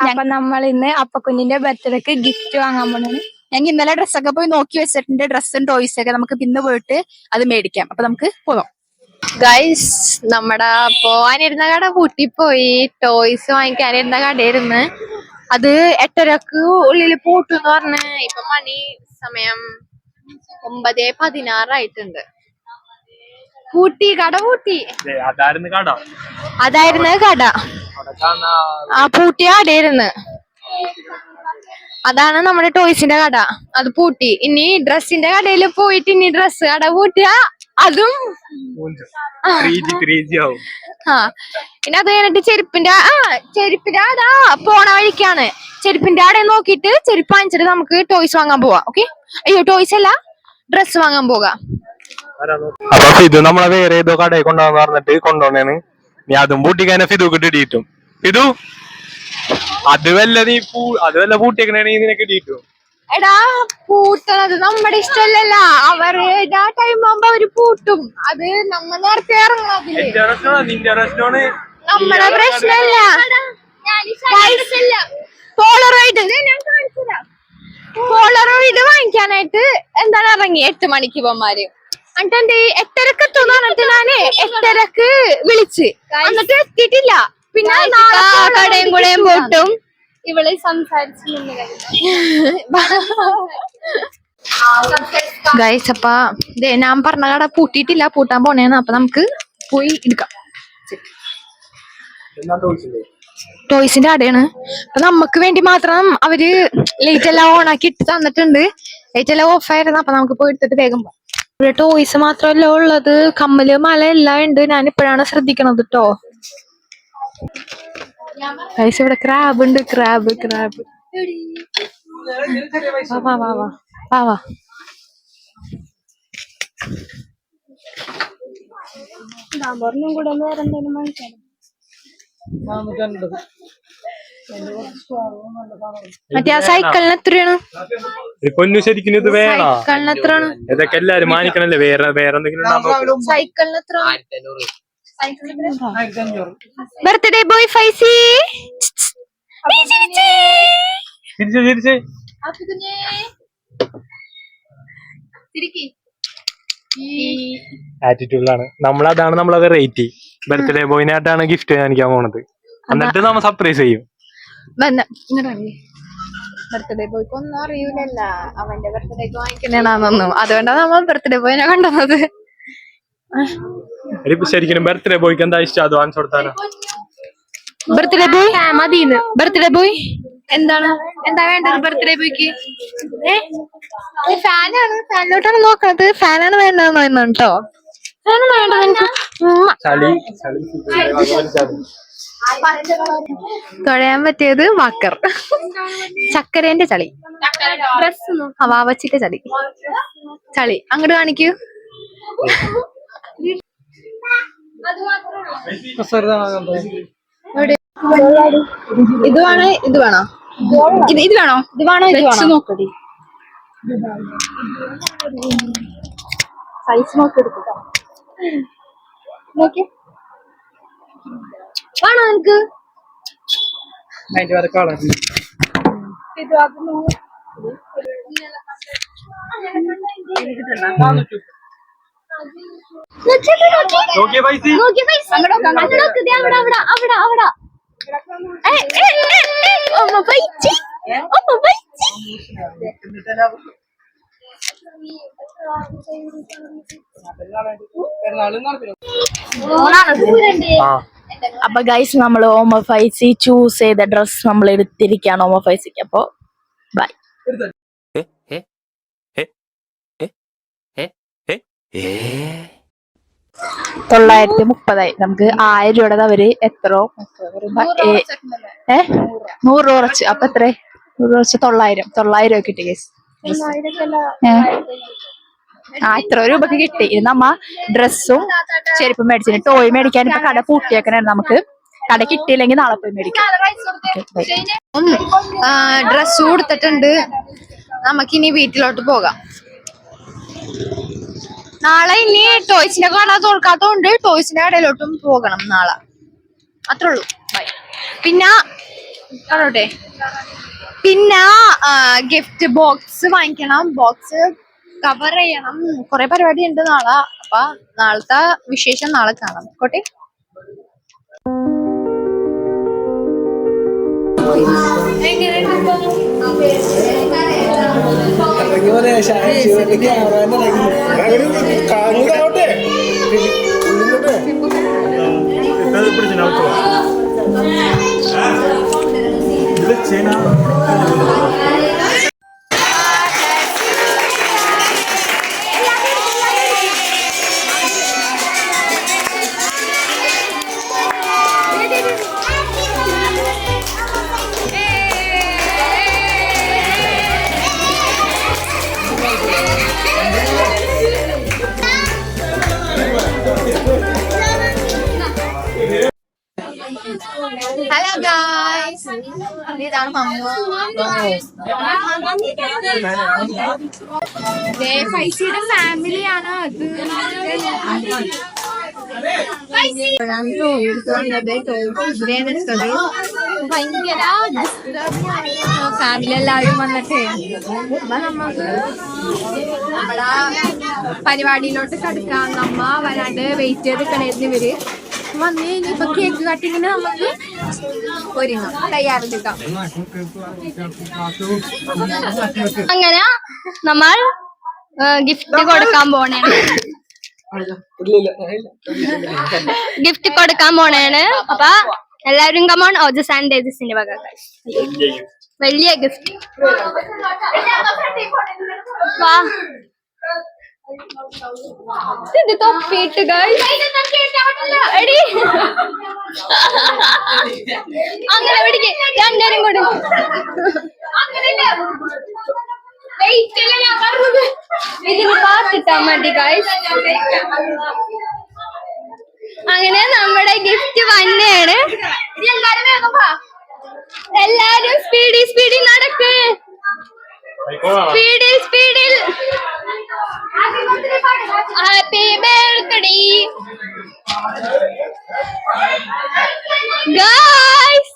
അപ്പൊ നമ്മൾ ഇന്ന് അപ്പക്കുഞ്ഞിന്റെ ബർത്ത്ഡേക്ക് ഗിഫ്റ്റ് വാങ്ങാൻ പോണാണ്. ഞങ്ങൾ ഇന്നലെ ഡ്രസ്സൊക്കെ പോയി നോക്കി വെച്ചിട്ടുണ്ട്. ഡ്രസ്സും ടോയ്സും ഒക്കെ നമുക്ക് ഇന്ന് പോയിട്ട് അത് മേടിക്കാം. അപ്പൊ നമുക്ക് പോകാം. ഗൈസ്, നമ്മടെ പോവാനിരുന്ന കട പൂട്ടിപ്പോയി. ടോയ്സ് വാങ്ങിക്കാനിരുന്ന കടയിരുന്ന് അത് 8:30 ഉള്ളിൽ പൂട്ടെന്ന് പറഞ്ഞ്. ഇപ്പൊ സമയം 9:16 പൂട്ടി, കട പൂട്ടി. അതായിരുന്നു കട. ആ പൂട്ടിയ കടയിരുന്ന്. അതാണ് നമ്മുടെ ടോയ്സിന്റെ കട. അത് പൂട്ടി. ഇനി ഡ്രസ്സിന്റെ കടയിൽ പോയിട്ട് ഇനി ഡ്രസ്സ് കട പൂട്ടിയ അതും ഇനി അത് കഴിഞ്ഞിട്ട് ചെരുപ്പിന്റെ അതാ പോണ വഴിക്കാണ്. ചെരുപ്പിന്റെ ആടെ നോക്കിട്ട് ചെരുപ്പ് വാങ്ങിച്ചിട്ട് നമുക്ക് ടോയ്സ് വാങ്ങാൻ പോവാം. ഓക്കെ? അയ്യോ, ടോയ്സ് അല്ല, ഡ്രസ് വാങ്ങാൻ പോകാം. അപ്പൊ ഫിദു നമ്മളെ വേറെ ഏതോ കടയിൽ കൊണ്ടുപോകാന്ന് പറഞ്ഞിട്ട് കൊണ്ടുപോണേന്ന്. നീ അതും പൂട്ടിക്കാനെ ഫിദു കിട്ടിയിട്ടും. ഫിദു അത് വല്ല പൂട്ടിയേക്കണേണെങ്കിൽ നിനക്ക് കിട്ടിയിട്ടു. എടാ, പൂട്ടണത് നമ്മുടെ ഇഷ്ടമല്ലല്ല. അവര് ആ ടൈം ആകുമ്പോ അവര് പൂട്ടും. അത് നമ്മ നേരത്തെ ഇറങ്ങണതില്ലേ. നമ്മുടെ പ്രശ്നമല്ല. പോളറോയിഡ് വാങ്ങിക്കാനായിട്ട് എന്താണ് ഇറങ്ങി 8 മണിക്ക് പോമാര്. എന്നിട്ട് എന്ത് 8:30 എത്തും പറഞ്ഞിട്ട് ഞാന് 8:30 വിളിച്ച്, എന്നിട്ട് എത്തിയിട്ടില്ല. പിന്നെ കടയും കൂടെയും പൂട്ടും. ഇവള് സംസാരിച്ചു ഗൈസ്. അപ്പ ഞാൻ പറഞ്ഞ കട പൂട്ടിയിട്ടില്ല, പൂട്ടാൻ പോണേന്ന്. അപ്പൊ നമുക്ക് പോയി എടുക്കാം. ടോയ്സിന്റെ കടയാണ്. അപ്പൊ നമുക്ക് വേണ്ടി മാത്രം അവര് ലൈറ്റ് എല്ലാം ഓൺ ആക്കി ഇട്ട് തന്നിട്ടുണ്ട്. ലൈറ്റ് എല്ലാം ഓഫ് ആയിരുന്നു. അപ്പൊ നമുക്ക് പോയി എടുത്തിട്ട് വേഗം പോകാം. ഇവിടെ ടോയ്സ് മാത്രമല്ല ഉള്ളത്, കമ്മല് മല എല്ലാം ഉണ്ട്. ഞാൻ ഇപ്പോഴാണ് ശ്രദ്ധിക്കണത് കേട്ടോ. ഗൈസ്, ഇവിടെ ക്രാബ് ഉണ്ട്. ക്രാബ് വാ വാ വാ വാ വാ. കൂടെ വേറെ എന്തെങ്കിലും വാങ്ങിച്ചാലും മറ്റേ ആ സൈക്കിളിന് എത്രയാണ്? പൊന്നു ശരിക്കും ഇത് വേണം. സൈക്കിളിന് എത്രയാണ്? ഇതൊക്കെ എല്ലാരും മാനിക്കണല്ലേ. വേറെ എന്തെങ്കിലും സൈക്കിളിന് എത്ര? Birthday boy Faizy. ആറ്റിറ്റ്യൂഡിലാണ് നമ്മളതാണ് നമ്മളെ വെറൈറ്റി. ബർത്ത്ഡേ ബോയിനായിട്ടാണ് ഗിഫ്റ്റ് കാണിക്കാൻ പോണത്. എന്നിട്ട് നമ്മ സർപ്രൈസ് ചെയ്യും. ബർത്ത്ഡേ ബോയ്ക്ക് ഒന്നും അറിയൂലല്ല, അവന്റെ ബർത്ത്ഡേക്ക് വാങ്ങിക്കണേന്നാന്നൊന്നും. അതുകൊണ്ടാണ് നമ്മൾ ബർത്ത്ഡേ ബോയിനെ കണ്ടത്. ശരിക്കും ബർത്ത്ഡേ ബോയ്ക്ക് എന്താ ഇഷ്ടം അത് വാങ്ങിച്ചു കൊടുത്താലോ? ബർത്ത്ഡേ ബോയ് മതിന്ന്. ബർത്ത്ഡേ ബോയ് എന്താ വേണ്ടത് ബർത്ത്ഡേ ബോയ്ക്ക്? ഫാനാണ്. ഫാനിലോട്ടാണ് നോക്കണത്. ഫാനാണ് വേണ്ടതെന്ന് പറയുന്നത് കേട്ടോ. ഫാനാണ് വേണ്ടത് എനിക്ക്. തൊഴയാൻ പറ്റിയത് വാക്കർ. ചക്കരേന്റെ ചളി, വാവച്ചിന്റെ ചളി അങ്ങോട്ട് കാണിക്കൂ. ഇത് വേണോ? ഇത് വേണോ? നോക്കടി. സൈസ് നോക്കിയെടുക്കട്ടോ. നോക്കി വേണോ നിനക്ക്? അപ്പൊ ഗൈസ്, നമ്മൾ ഓമ ഫൈസി ചൂസ് ചെയ്ത ഡ്രസ് നമ്മൾ എടുത്തിരിക്കുകയാണ് ഓമ ഫൈസിക്ക്. അപ്പൊ ബൈ. 930 നമുക്ക് 1000 രൂപയുടെ അവര് എത്രയോ 100 കുറച്ച്. അപ്പൊ എത്ര? 100 കുറച്ച് 900 രൂപ കിട്ടി ഗൈസ്. ഇത്ര രൂപക്ക് കിട്ടി. ഇത് നമ്മ ഡ്രസ്സും ചെരുപ്പും മേടിച്ചിന്. ടോയ് മേടിക്കാൻ ഇപ്പൊ കട പൂട്ടിയേക്കണേ. നമുക്ക് കട കിട്ടിയില്ലെങ്കിൽ നാളെ പോയി മേടിക്കാം. ഡ്രസ് കൊടുത്തിട്ടുണ്ട്. നമുക്കിനി വീട്ടിലോട്ട് പോകാം. നാളെ ഇനി ടോയ്സിന്റെ കട തുറക്കാത്തോണ്ട് ടോയ്സിന്റെ കടയിലോട്ടും പോകണം നാളെ. അത്രേ ഉള്ളൂ. ബൈ. പിന്നെ പറഞ്ഞോട്ടെ. പിന്നെ ഗിഫ്റ്റ് ബോക്സ് വാങ്ങിക്കണം, ബോക്സ് കവർ ചെയ്യണം, കുറെ പരിപാടി ഉണ്ട് നാളെ. അപ്പൊ നാളത്തെ വിശേഷം നാളെ കാണാം. കോട്ടെ. ഹലോ ഗായ്സ്, ഇതാണ് മമ്മ. ഫൈസിയുടെ ഫാമിലിയാണ് അത്. ഭയങ്കര ഫാമിലി എല്ലാവരും വന്നിട്ട് അപ്പൊ നമുക്ക് നമ്മളെ പരിപാടിയിലോട്ട് കടക്കാം. നമ്മ വരാണ്ട് വെയിറ്റ് ചെയ്ത് കിടന്ന് ഇവര് വന്ന് ഇനിയിപ്പൊ കേക്ക് കട്ടിങ്ങിന് നമുക്ക് ഒരുങ്ങാം, തയ്യാറെടുക്കാം. അങ്ങനെ നമ്മൾ ഗിഫ്റ്റ് കൊടുക്കാൻ പോണേണ്. ഗിഫ്റ്റ് കൊടുക്കാൻ പോണേണ്. അപ്പൊ എല്ലാവരും കമോൺ. ഓജസ് ആൻഡ് തേജസിന്റെ വക വലിയ ഗിഫ്റ്റ്. ഇത് തൊപ്പിട്ട് അങ്ങനെ പിടിക്ക്, രണ്ടേരും കൂടെ. ഇതിന് പാത്തിട്ടാ മതി ഗൈസ്. അങ്ങനെ നമ്മുടെ ഗിഫ്റ്റ് വന്നെയാണ്. എല്ലാരും സ്പീഡിൽ നടക്ക്, സ്പീഡിൽ. Happy birthday guys.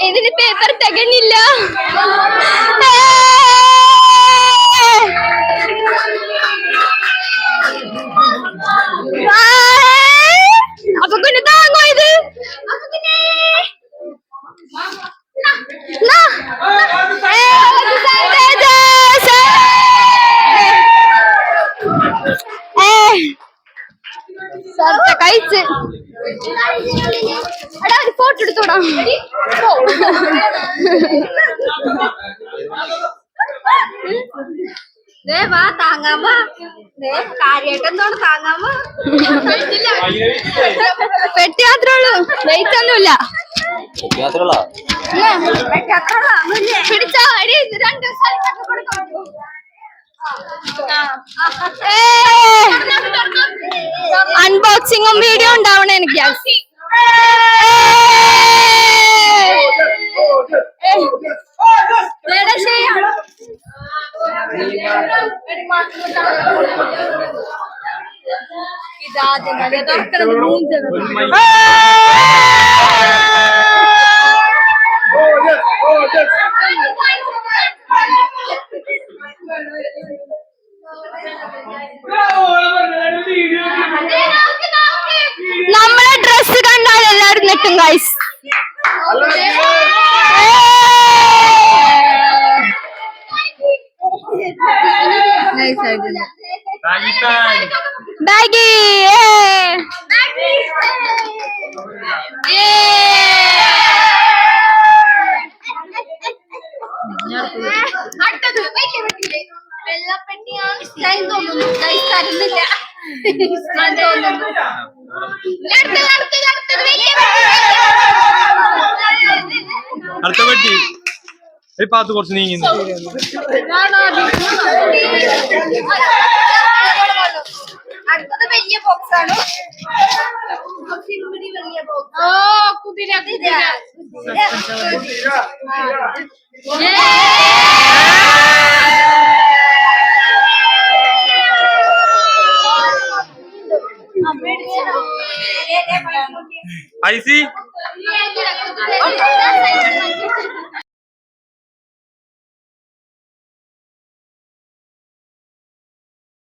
ഇതിന് പേപ്പർ തികഞ്ഞില്ല. അപ്പൊ പിന്നെ താങ്ങോ ഇത്. കഴിച്ച് എടാ ഒരു ഫോട്ടോ എടുത്തോടാ. വാ താങ്ങാമോ, കാര്യമായിട്ടെന്തോട് താങ്ങാമോ. പെട്ടി മാത്രേ ഉള്ളൂ, വെയിറ്റ് ഒന്നുമില്ല. പിടിച്ചോ എടി, 2 സ്ഥലത്തൊക്കെ കൊടുക്കാൻ പറ്റുമോ? അൺബോക്സിംഗും വീഡിയോ ഉണ്ടാവണേ എനിക്ക്. ഇതാദ്യം നമ്മളെ ഡ്രസ് കണ്ടാൽ എല്ലാരും നെട്ടും ഗൈസ്. ബാഗി അടുത്തത് വെള്ളപ്പെട്ടിയാണ്. തരുന്നില്ല. അടുത്ത പെട്ടി ഈ പാത്ത് കുറച്ച് നീങ്ങുന്നു. അടുത്തത് വലിയ ബോക്സ് ആണ്. ഓ കുതിര ഐസി ഓടി